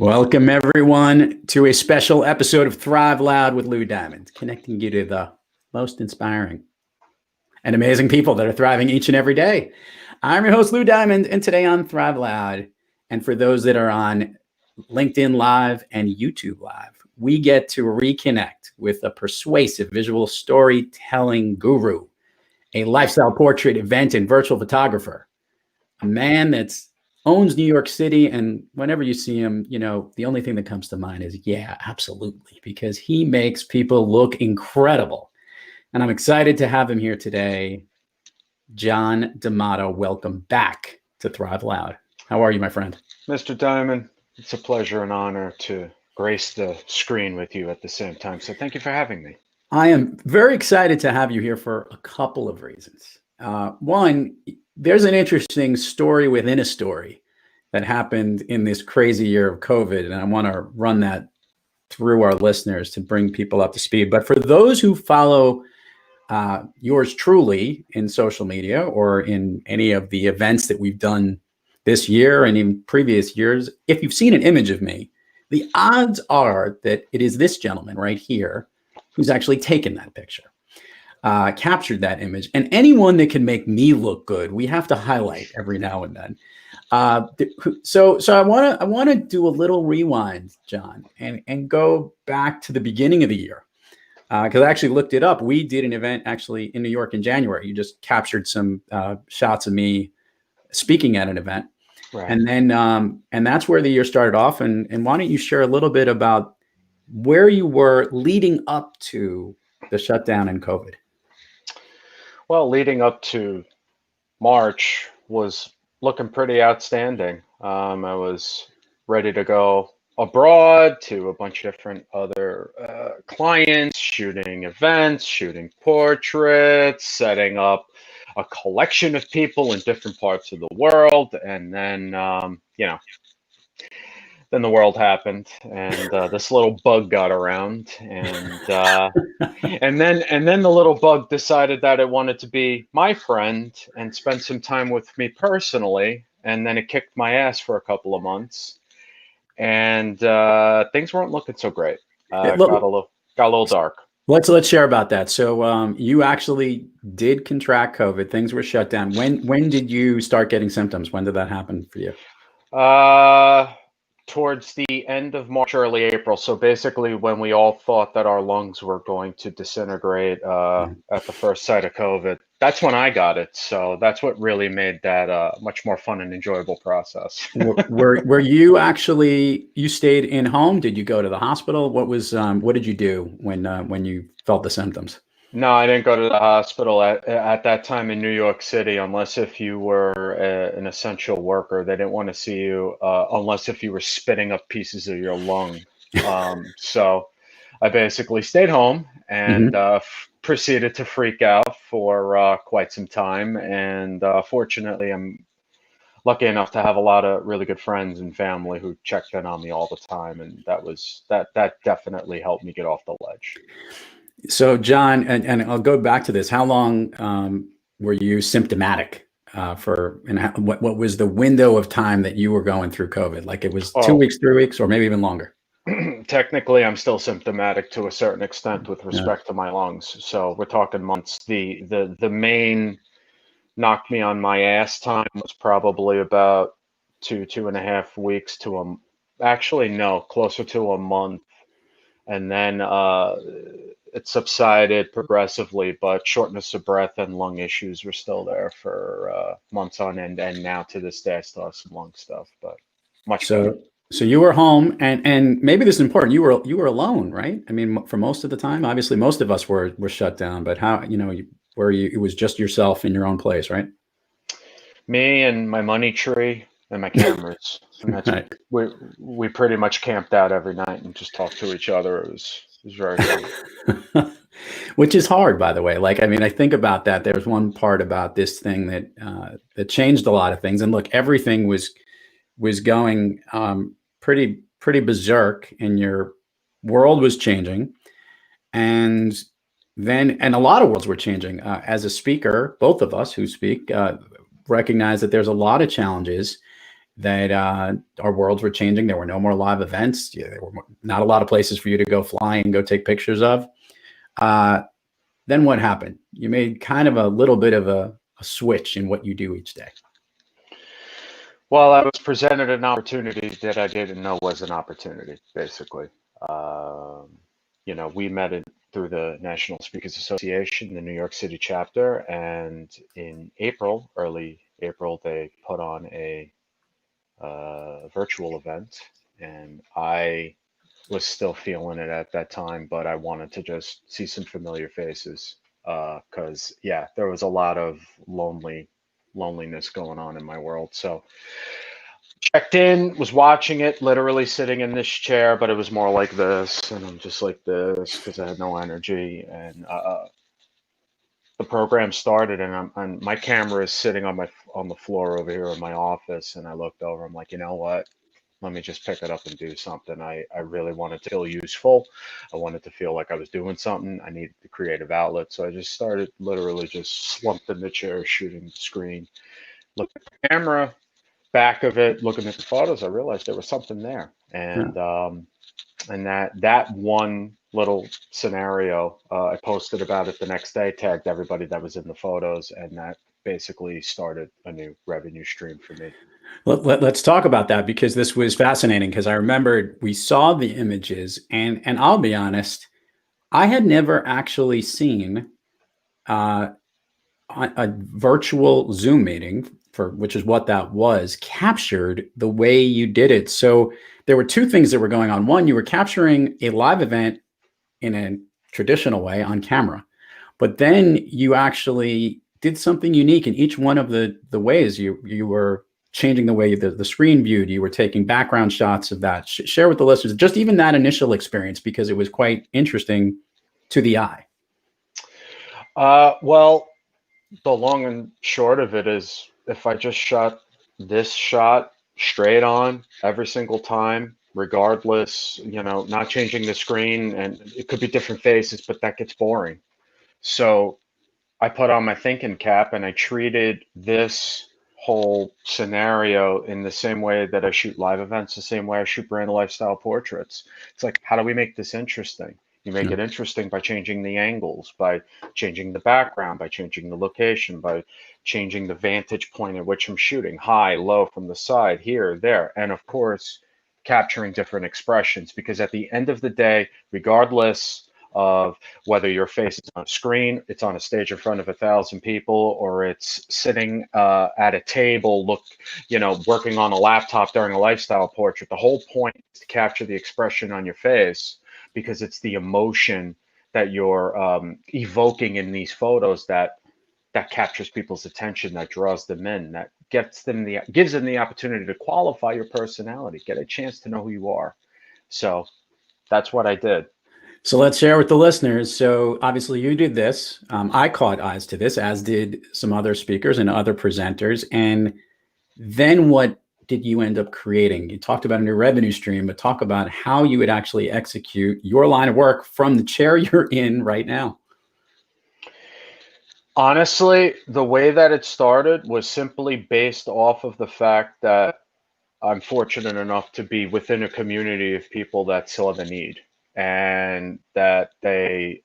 Welcome, everyone, to a special episode of Thrive Loud with Lou Diamond, connecting you to the most inspiring and amazing people that are thriving each and every day. I'm your host, Lou Diamond, and today on Thrive Loud, and for those that are on LinkedIn Live and YouTube Live, we get to reconnect with a persuasive visual storytelling guru, a lifestyle portrait event and virtual photographer, a man that's owns New York City. And whenever you see him, the only thing that comes to mind is, yeah, absolutely, because he makes people look incredible. And I'm excited to have him here today. John DeMato, welcome back to Thrive Loud. How are you, my friend? Mr. Diamond, it's a pleasure and honor to grace the screen with you at the same time. So thank you for having me. I am very excited to have you here for a couple of reasons. One, there's an interesting story within a story that happened in this crazy year of COVID, and I want to run that through our listeners to bring people up to speed. But for those who follow yours truly in social media or in any of the events that we've done this year and in previous years, if you've seen an image of me, the odds are that it is this gentleman right here who's actually taken that picture. Captured that image, and anyone that can make me look good, we have to highlight every now and then. So I want to do a little rewind, John, and go back to the beginning of the year, because I actually looked it up. We did an event actually in New York in January. You just captured some shots of me speaking at an event, Right. and then and that's where the year started off. And why don't you share a little bit about where you were leading up to the shutdown and COVID? Well, leading up to March was looking pretty outstanding. I was ready to go abroad to a bunch of different other clients, shooting events, shooting portraits, setting up a collection of people in different parts of the world. And then, then the world happened, and this little bug got around, and then the little bug decided that it wanted to be my friend and spend some time with me personally, and then it kicked my ass for a couple of months, and things weren't looking so great. Got a little dark. Let's share about that. So you actually did contract COVID. Things were shut down. When did you start getting symptoms? When did that happen for you? Towards the end of March, early April. So basically, when we all thought that our lungs were going to disintegrate at the first sight of COVID, that's when I got it. So that's what really made that a much more fun and enjoyable process. Were you stayed in home? Did you go to the hospital? What did you do when you felt the symptoms? No, I didn't go to the hospital at that time in New York City, unless if you were an essential worker. They didn't want to see you unless if you were spitting up pieces of your lung. So I basically stayed home and proceeded to freak out for quite some time. And fortunately, I'm lucky enough to have a lot of really good friends and family who checked in on me all the time, and that definitely helped me get off the ledge. So, John, and I'll go back to this. How long were you symptomatic for, and what was the window of time that you were going through COVID? Like it was 2 weeks, 3 weeks, or maybe even longer? Technically, I'm still symptomatic to a certain extent with respect to my lungs. So we're talking months. The main knocked me on my ass time was probably about 2.5 weeks to actually no, closer to a month. And then it subsided progressively, but shortness of breath and lung issues were still there for months on end. And now to this day, I still have some lung stuff, but much better. So you were home, and maybe this is important. You were alone, right? I mean, for most of the time, obviously, most of us were shut down. But how, were you? It was just yourself in your own place, right? Me and my money tree and my cameras. And that's Right. we pretty much camped out every night and just talked to each other. It was very fun. Which is hard, by the way. Like, I mean, I think about that. There's one part about this thing that changed a lot of things. And look, everything was going pretty berserk, and your world was changing, and a lot of worlds were changing. As a speaker, both of us who speak recognize that there's a lot of challenges, that our worlds were changing. There were no more live events. Yeah, there were not a lot of places for you to go fly and go take pictures of. Then what happened? You made kind of a little bit of a switch in what you do each day. Well, I was presented an opportunity that I didn't know was an opportunity, basically. We met it through the National Speakers Association, the New York City chapter, and in early April, they put on a virtual event, and I was still feeling it at that time, but I wanted to just see some familiar faces because, yeah, there was a lot of loneliness going on in my world. So checked in, was watching it, literally sitting in this chair, but it was more like this, and I'm just like this because I had no energy. And the program started, and my camera is sitting on the floor over here in my office, and I looked over. I'm like, you know what? Let me just pick it up and do something. I really wanted to feel useful. I wanted to feel like I was doing something. I needed the creative outlet, so I just started literally just slumped in the chair, shooting the screen, looked at the camera, back of it, looking at the photos, I realized there was something there, and that one little scenario, I posted about it the next day, tagged everybody that was in the photos, and that basically started a new revenue stream for me. Let's talk about that, because this was fascinating, because I remembered we saw the images, and I'll be honest, I had never actually seen a virtual Zoom meeting, which is what that was, captured the way you did it. So there were two things that were going on. One, you were capturing a live event in a traditional way on camera, but then you actually did something unique in each one of the ways. You were changing the way the screen viewed. You were taking background shots of that. Share with the listeners just even that initial experience, because it was quite interesting to the eye. Well, the long and short of it is, if I just shot this shot straight on every single time, regardless, not changing the screen, and it could be different faces, but that gets boring. So I put on my thinking cap and I treated this whole scenario in the same way that I shoot live events, the same way I shoot brand lifestyle portraits. It's like, how do we make this interesting? You make it interesting by changing the angles, by changing the background, by changing the location, by changing the vantage point at which I'm shooting, high, low, from the side, here, there, and of course, capturing different expressions. Because at the end of the day, regardless of whether your face is on a screen, it's on a stage in front of 1,000 people, or it's sitting at a table, working on a laptop during a lifestyle portrait. The whole point is to capture the expression on your face, because it's the emotion that you're evoking in these photos that captures people's attention, that draws them in, that gives them the opportunity to qualify your personality, get a chance to know who you are. So that's what I did. So let's share with the listeners. So obviously you did this. I caught eyes to this, as did some other speakers and other presenters. And then what did you end up creating? You talked about a new revenue stream, but talk about how you would actually execute your line of work from the chair you're in right now. Honestly, the way that it started was simply based off of the fact that I'm fortunate enough to be within a community of people that saw the need, and that they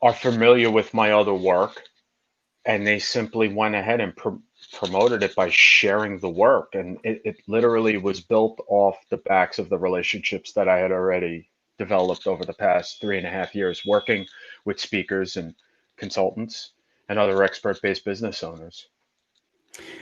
are familiar with my other work, and they simply went ahead and promoted it by sharing the work. And it literally was built off the backs of the relationships that I had already developed over the past 3.5 years, working with speakers and consultants and other expert-based business owners.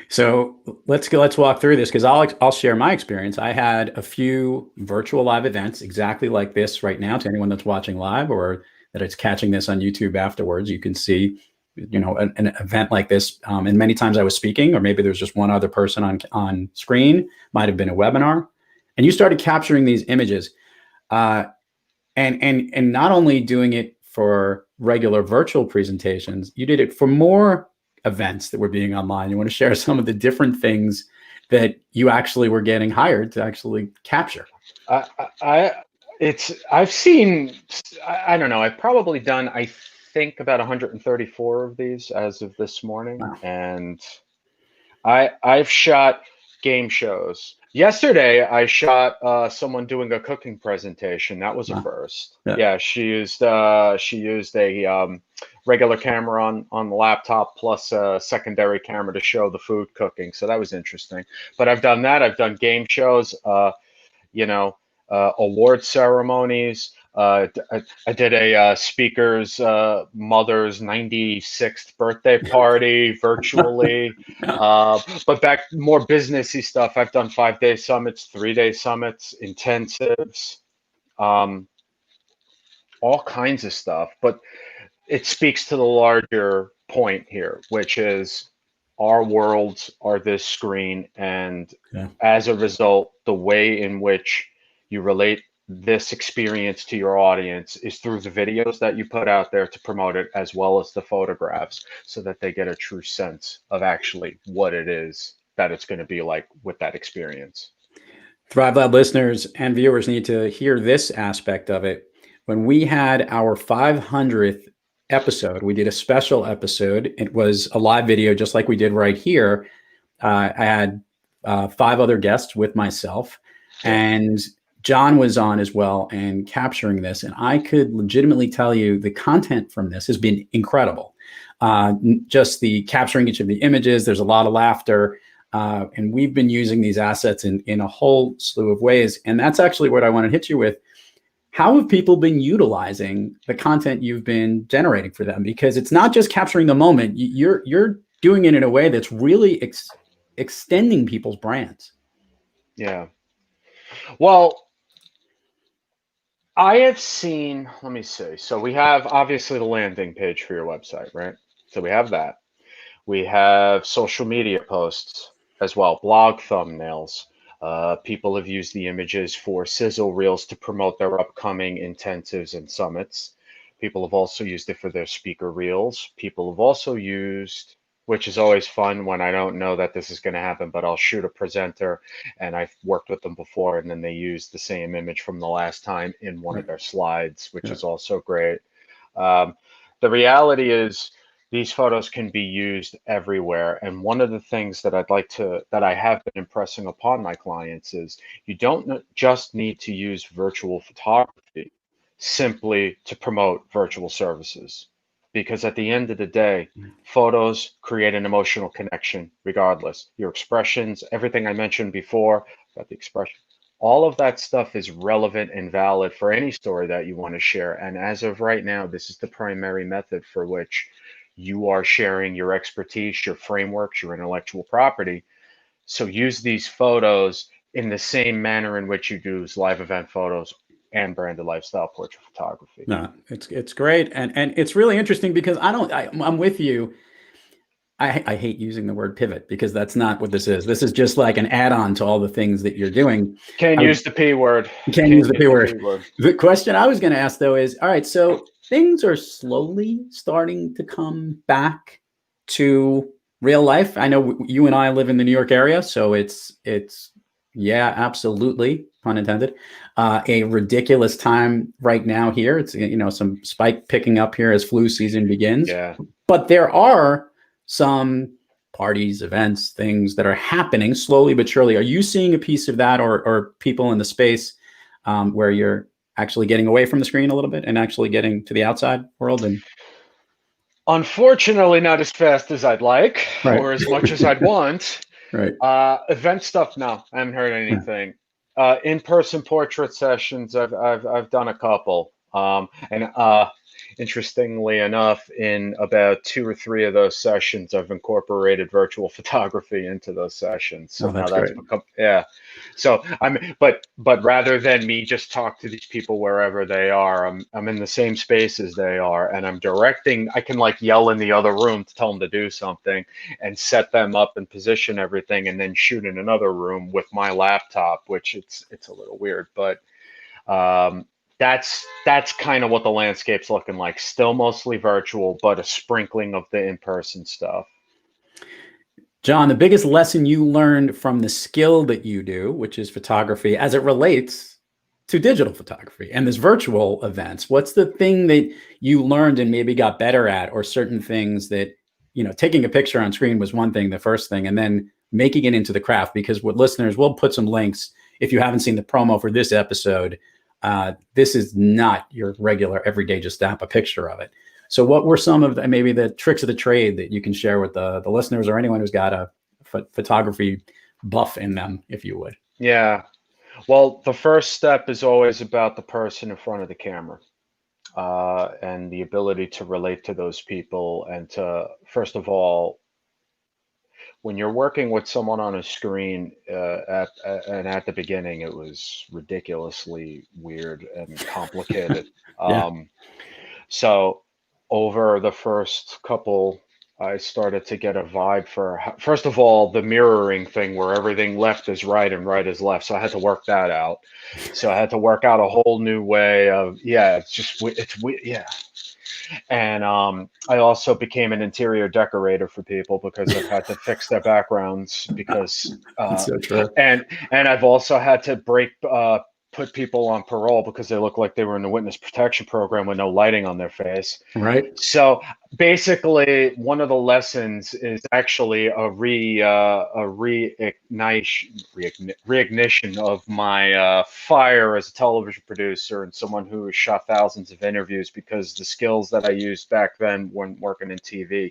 So let's walk through this, because I'll share my experience. I had a few virtual live events exactly like this right now. To anyone that's watching live, or that it's catching this on YouTube afterwards, you can see, an event like this. And many times I was speaking, or maybe there's just one other person on screen. Might have been a webinar, and you started capturing these images, and not only doing it for regular virtual presentations, you did it for more events that were being online. You want to share some of the different things that you actually were getting hired to actually capture? I've seen, I don't know, I've probably done, I think, about 134 of these as of this morning. Wow. And I've shot game shows. Yesterday, I shot someone doing a cooking presentation. That was a first. Yeah. Yeah, she used a regular camera on the laptop plus a secondary camera to show the food cooking. So that was interesting. But I've done that. I've done game shows. You know, award ceremonies. I did a speaker's mother's 96th birthday party virtually. But back more businessy stuff. I've done 5-day summits, 3-day summits, intensives, all kinds of stuff. But it speaks to the larger point here, which is our worlds are this screen, and as a result, the way in which you relate this experience to your audience is through the videos that you put out there to promote it, as well as the photographs, so that they get a true sense of actually what it is that it's going to be like with that experience. Thrive Lab listeners and viewers need to hear this aspect of it. When we had our 500th episode, we did a special episode. It was a live video, just like we did right here. I had 5 other guests with myself, and John was on as well and capturing this. And I could legitimately tell you the content from this has been incredible. Just the capturing each of the images. There's a lot of laughter. And we've been using these assets in a whole slew of ways. And that's actually what I want to hit you with. How have people been utilizing the content you've been generating for them? Because it's not just capturing the moment. You're doing it in a way that's really extending people's brands. Yeah. Well, I have seen, let me see. So we have obviously the landing page for your website, right? So we have that. We have social media posts as well, blog thumbnails. People have used the images for sizzle reels to promote their upcoming intensives and summits. People have also used it for their speaker reels. People have also used, which is always fun when I don't know that this is going to happen, but I'll shoot a presenter and I've worked with them before, and then they use the same image from the last time in one of their slides, which is also great. The reality is, these photos can be used everywhere. And one of the things that I have been impressing upon my clients is you don't just need to use virtual photography simply to promote virtual services. Because at the end of the day, photos create an emotional connection regardless. Your expressions, everything I mentioned before about the expression, all of that stuff is relevant and valid for any story that you want to share. And as of right now, this is the primary method for which you are sharing your expertise, your frameworks, your intellectual property. So use these photos in the same manner in which you use live event photos and branded lifestyle portrait photography. No, it's great. And it's really interesting because I'm with you. I hate using the word pivot because that's not what this is. This is just like an add-on to all the things that you're doing. Can't use the P word. Can't use the P word. The question I was going to ask though is, all right, so things are slowly starting to come back to real life. I know you and I live in the New York area, so it's yeah, absolutely, pun intended, a ridiculous time right now here. It's, some spike picking up here as flu season begins. Yeah. But there are some parties, events, things that are happening slowly but surely. Are you seeing a piece of that, or people in the space where you're actually getting away from the screen a little bit and actually getting to the outside world? And unfortunately, not as fast as I'd like, or as much as I'd want. Right. Event stuff, no, I haven't heard anything. In-person portrait sessions, I've done a couple, and interestingly enough, in about 2 or 3 of those sessions, I've incorporated virtual photography into those sessions. So now that's become, So but rather than me just talk to these people wherever they are, I'm in the same space as they are, and I'm directing. I can like yell in the other room to tell them to do something, and set them up and position everything, and then shoot in another room with my laptop, which it's a little weird, but that's kind of what the landscape's looking like. Still mostly virtual, but a sprinkling of the in-person stuff. John, the biggest lesson you learned from the skill that you do, which is photography, as it relates to digital photography and this virtual events, what's the thing that you learned and maybe got better at, or certain things that, taking a picture on screen was one thing, the first thing, and then making it into the craft, because what listeners, we'll put some links if you haven't seen the promo for this episode. This is not your regular everyday, just snap a picture of it. So what were some of maybe the tricks of the trade that you can share with the listeners or anyone who's got a photography buff in them, if you would? Yeah. Well, the first step is always about the person in front of the camera, and the ability to relate to those people, and to, first of all, when you're working with someone on a screen, at the beginning, it was ridiculously weird and complicated. Yeah. So over the first couple, I started to get a vibe for, first of all, the mirroring thing where everything left is right and right is left. So I had to work that out. So I had to work out a whole new way of, yeah, it's yeah. And I also became an interior decorator for people because I've had to fix their backgrounds, because That's so true. and I've also had to put people on parole because they look like they were in the witness protection program with no lighting on their face. Right. So basically, one of the lessons is actually a reignition of my fire as a television producer and someone who has shot thousands of interviews, because the skills that I used back then when working in TV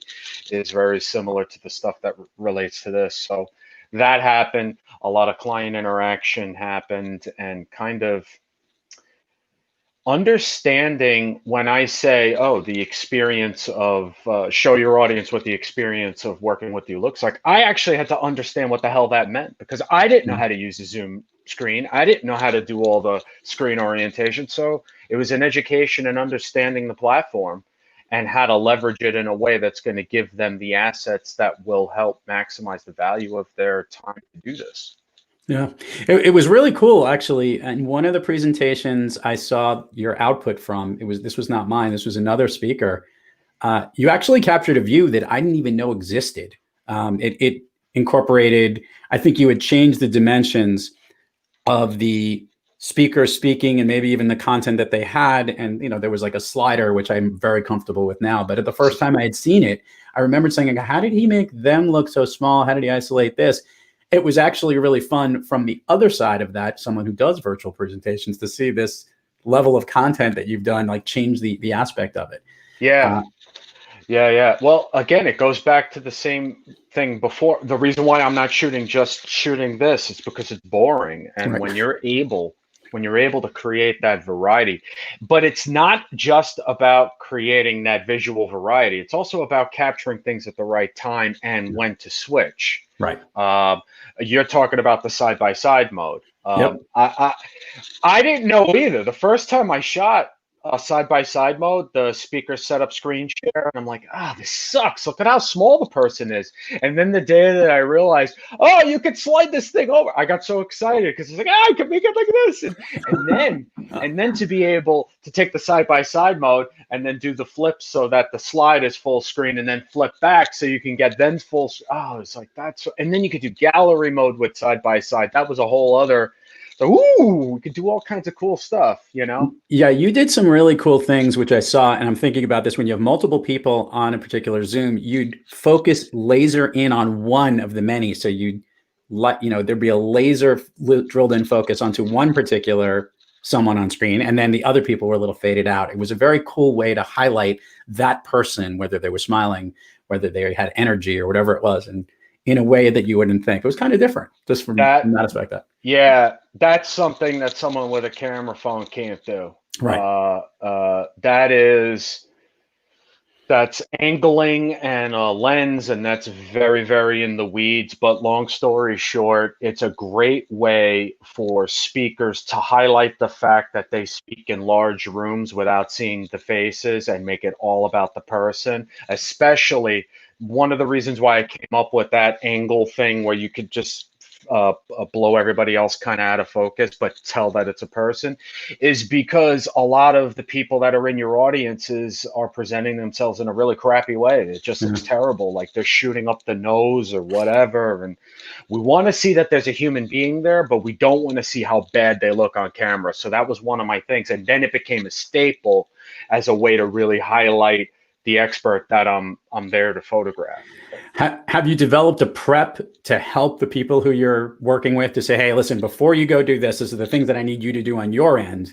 is very similar to the stuff that relates to this. So that happened. A lot of client interaction happened, and kind of understanding when I say, oh, the experience of show your audience what the experience of working with you looks like. I actually had to understand what the hell that meant, because I didn't know how to use a Zoom screen. I didn't know how to do all the screen orientation. So it was an education and understanding the platform and how to leverage it in a way that's going to give them the assets that will help maximize the value of their time to do this. Yeah, it was really cool, actually. And one of the presentations I saw your output from, this was not mine. This was another speaker. You actually captured a view that I didn't even know existed. It incorporated, I think you had changed the dimensions of the speaker speaking and maybe even the content that they had. And, there was like a slider, which I'm very comfortable with now. But at the first time I had seen it, I remembered saying, how did he make them look so small? How did he isolate this? It was actually really fun from the other side of that, someone who does virtual presentations, to see this level of content that you've done, like change the aspect of it. Yeah. Yeah. Well, again, it goes back to the same thing before. The reason why I'm not shooting this is because it's boring. And Right. when you're able to create that variety, but it's not just about creating that visual variety. It's also about capturing things at the right time and when to switch. Right. You're talking about the side-by-side mode. Yep. I didn't know either. The first time I shot side-by-side mode, the speaker set up screen share, and I'm like, this sucks. Look at how small the person is. And then the day that I realized, you could slide this thing over, I got so excited, because it's like, I can make it like this. And then to be able to take the side-by-side mode and then do the flip so that the slide is full screen, and then flip back so you can get then full. It's like that's. And then you could do gallery mode with side-by-side. That was a whole other. So, we could do all kinds of cool stuff, Yeah, you did some really cool things, which I saw, and I'm thinking about this. When you have multiple people on a particular Zoom, you'd focus laser in on one of the many. So there'd be a laser drilled in focus onto one particular someone on screen, and then the other people were a little faded out. It was a very cool way to highlight that person, whether they were smiling, whether they had energy or whatever it was, and in a way that you wouldn't think. It was kind of different, just from that aspect. Yeah, that's something that someone with a camera phone can't do. Right. That's angling and a lens, and that's very, very in the weeds. But long story short, it's a great way for speakers to highlight the fact that they speak in large rooms without seeing the faces and make it all about the person. Especially, one of the reasons why I came up with that angle thing where you could just blow everybody else kind of out of focus, but tell that it's a person, is because a lot of the people that are in your audiences are presenting themselves in a really crappy way. It just looks terrible, like they're shooting up the nose or whatever. And we want to see that there's a human being there, but we don't want to see how bad they look on camera. So that was one of my things. And then it became a staple as a way to really highlight the expert that I'm there to photograph. Have you developed a prep to help the people who you're working with to say, hey, listen, before you go do this, these are the things that I need you to do on your end.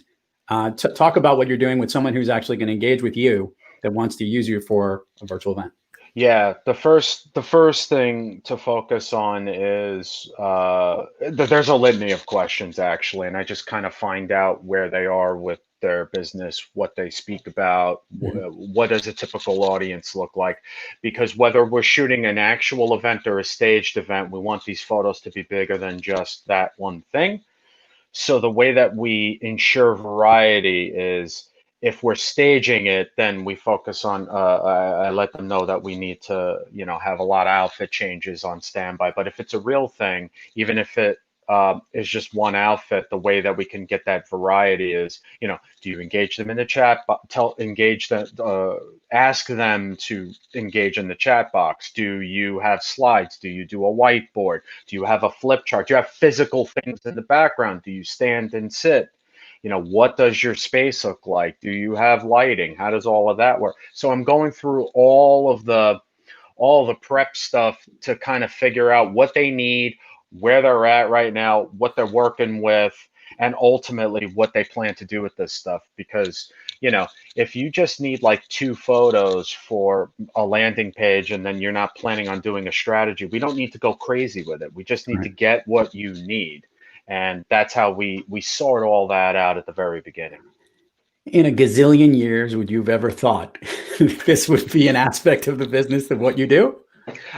Talk about what you're doing with someone who's actually going to engage with you that wants to use you for a virtual event. Yeah, the first thing to focus on is there's a litany of questions actually, and I just kind of find out where they are with their business, what they speak about, what does a typical audience look like, because whether we're shooting an actual event or a staged event, we want these photos to be bigger than just that one thing. So the way that we ensure variety is if we're staging it, then we focus on, I let them know that we need to, have a lot of outfit changes on standby. But if it's a real thing, even if it is just one outfit, the way that we can get that variety is, do you engage them in the chat? Engage them, ask them to engage in the chat box. Do you have slides? Do you do a whiteboard? Do you have a flip chart? Do you have physical things in the background? Do you stand and sit? What does your space look like? Do you have lighting? How does all of that work? So I'm going through all the prep stuff to kind of figure out what they need, where they're at right now, what they're working with, and ultimately what they plan to do with this stuff. Because, if you just need like 2 photos for a landing page and then you're not planning on doing a strategy, we don't need to go crazy with it. We just need to get what you need. And that's how we sort all that out at the very beginning. In a gazillion years, would you have ever thought this would be an aspect of the business of what you do?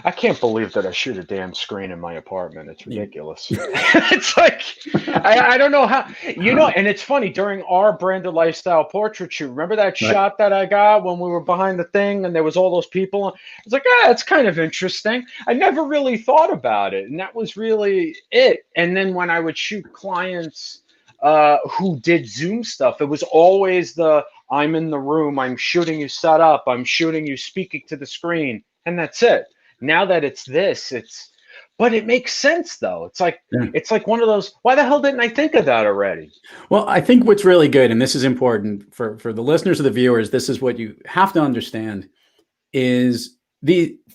I can't believe that I shoot a damn screen in my apartment. It's ridiculous. It's like, I don't know how, and it's funny, during our branded lifestyle portrait shoot, remember that shot that I got when we were behind the thing and there was all those people? I was like, it's kind of interesting. I never really thought about it. And that was really it. And then when I would shoot clients who did Zoom stuff, it was always I'm in the room, I'm shooting you set up, I'm shooting you speaking to the screen, and that's it. Now that it's this, but it makes sense though. It's like one of those, why the hell didn't I think of that already? Well, I think what's really good, and this is important for the listeners or the viewers, this is what you have to understand is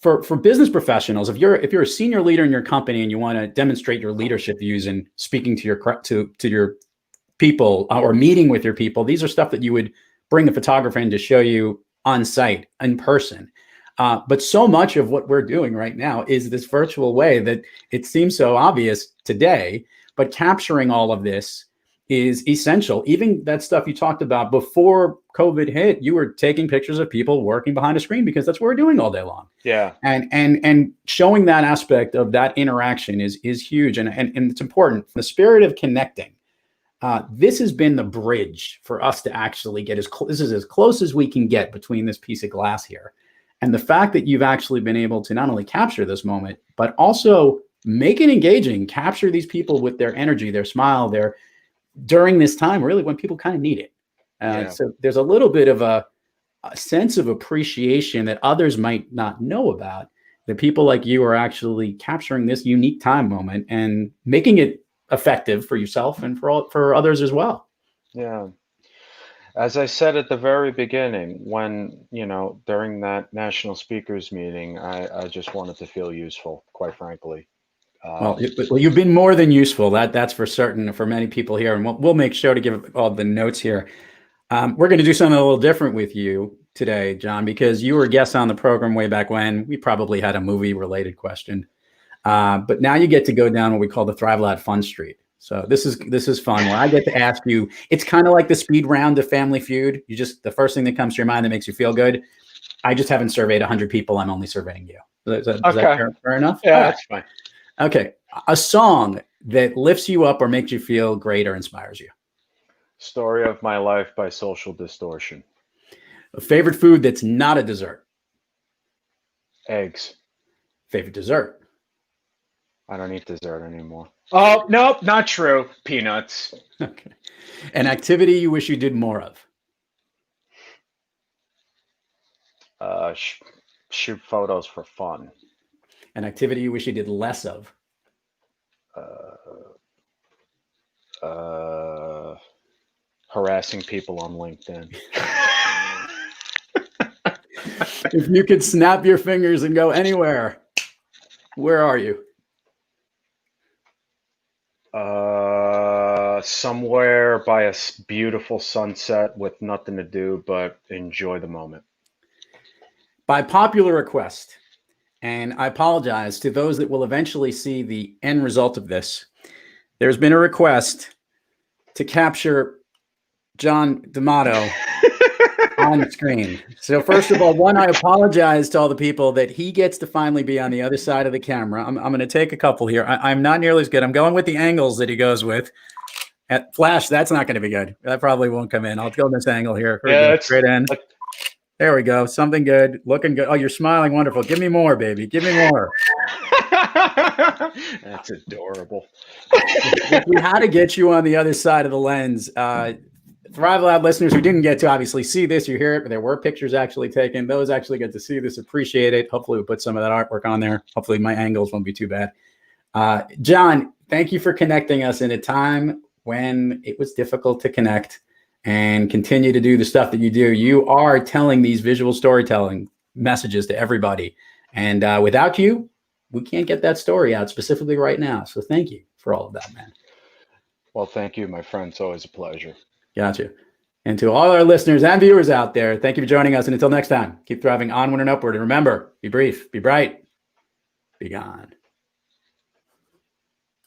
for business professionals, if you're a senior leader in your company and you want to demonstrate your leadership views and speaking to your people or meeting with your people, these are stuff that you would bring a photographer in to show you on site, in person. But so much of what we're doing right now is this virtual way that it seems so obvious today, but capturing all of this is essential. Even that stuff you talked about before COVID hit, you were taking pictures of people working behind a screen because that's what we're doing all day long. Yeah. And showing that aspect of that interaction is huge. And it's important. The spirit of connecting. This has been the bridge for us to actually get this is as close as we can get between this piece of glass here. And the fact that you've actually been able to not only capture this moment, but also make it engaging, capture these people with their energy, their smile, during this time, really when people kind of need it. So there's a little bit of a sense of appreciation that others might not know about, that people like you are actually capturing this unique time moment and making it effective for yourself and for others as well. Yeah. As I said at the very beginning, when, during that national speakers meeting, I just wanted to feel useful, quite frankly. Well, you've been more than useful. That's for certain for many people here. And we'll make sure to give all the notes here. We're going to do something a little different with you today, John, because you were a guest on the program way back when. We probably had a movie related question. But now you get to go down what we call the Thrive Loud Fun Street. So this is fun where I get to ask you, it's kind of like the speed round of Family Feud. The first thing that comes to your mind that makes you feel good. I just haven't surveyed 100 people. I'm only surveying you. Is that fair enough? Yeah, that's fine. Okay. A song that lifts you up or makes you feel great or inspires you. Story of My Life by Social Distortion. A favorite food that's not a dessert. Eggs. Favorite dessert. I don't eat dessert anymore. Oh, nope, not true. Peanuts. Okay. An activity you wish you did more of. Shoot photos for fun. An activity you wish you did less of. Harassing people on LinkedIn. If you could snap your fingers and go anywhere, where are you? Somewhere by a beautiful sunset with nothing to do but enjoy the moment. By popular request, and I apologize to those that will eventually see the end result of this, there's been a request to capture John DeMato on screen. So first of all, I apologize to all the people that he gets to finally be on the other side of the camera. I'm going to take a couple here. I'm not nearly as good. I'm going with the angles that he goes with. At Flash, that's not going to be good. That probably won't come in. I'll go this angle here. Yeah, straight in. There we go. Something good. Looking good. Oh, you're smiling. Wonderful. Give me more, baby. Give me more. That's adorable. If we had to get you on the other side of the lens, Thrive Lab listeners who didn't get to obviously see this, you hear it, but there were pictures actually taken. Those actually get to see this. Appreciate it. Hopefully we put some of that artwork on there. Hopefully my angles won't be too bad. John, thank you for connecting us in a time when it was difficult to connect and continue to do the stuff that you do. You are telling these visual storytelling messages to everybody. And without you, we can't get that story out specifically right now. So thank you for all of that, man. Well, thank you, my friend. It's always a pleasure. Gotcha. And to all our listeners and viewers out there, thank you for joining us. And until next time, keep thriving onward and upward. And remember, be brief, be bright, be gone.